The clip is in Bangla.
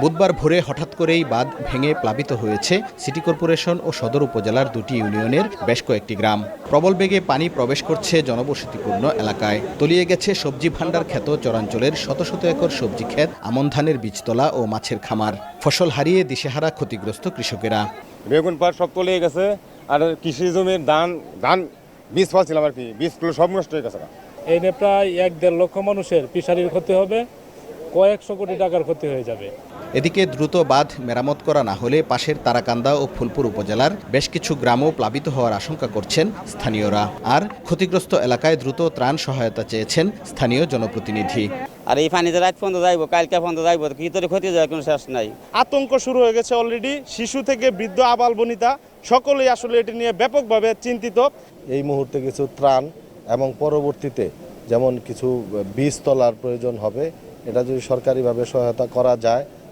বুধবার ভোরে হঠাৎ করেই বাঁধ ভেঙে প্লাবিত হয়েছে সিটি কর্পোরেশন ও সদর উপজেলার দুটি ইউনিয়নের বেশ কয়েকটি গ্রাম। প্রবল বেগে পানি প্রবেশ করছে জনবসতিপূর্ণ এলাকায়। তলিয়ে গেছে সবজি ভাণ্ডার খ্যাত চরাঞ্চলের শত শত একর সবজি ক্ষেত, আমন ধানের বীজতলা ও মাছের খামার। ফসল হারিয়ে দিশেহারা ক্ষতিগ্রস্ত কৃষকেরা। বেগুন পাট সব তলিয়ে গেছে, আর কৃষি জমির ধান বীজ ফলছিলাম আর কি, বীজগুলো সব নষ্ট হয়ে গেছে। এই নিয়ে প্রায় 1-1.5 লক্ষ মানুষের ফিশারির ক্ষতি হবে, কয়েকশো কোটি টাকার ক্ষতি হয়ে যাবে। এদিকে দ্রুত বাঁধ মেরামত করা না হলে পাশের তারাকান্দা ও ফুলপুর উপজেলার বেশ কিছু গ্রামও প্লাবিত হওয়ার আশঙ্কা করছেন স্থানীয়রা। আর ক্ষতিগ্রস্ত এলাকায় দ্রুত ত্রাণ সহায়তা চেয়েছেন স্থানীয় জনপ্রতিনিধি। আর এই পানিতে রাত পর্যন্ত যাইবো, কালকে পর্যন্ত যাইবো, কি তোর ক্ষতি যায় কোনো শেষ নাই। আতঙ্ক শুরু হয়ে গেছে অলরেডি। শিশু থেকে বৃদ্ধ, আবাল বনিতা সকলেই আসলে এটি নিয়ে ব্যাপকভাবে চিন্তিত। এই মুহূর্তে কিছু ত্রাণ এবং পরবর্তীতে যেমন কিছু বীজ তোলার প্রয়োজন হবে, এটা যদি সরকারিভাবে সহায়তা করা যায়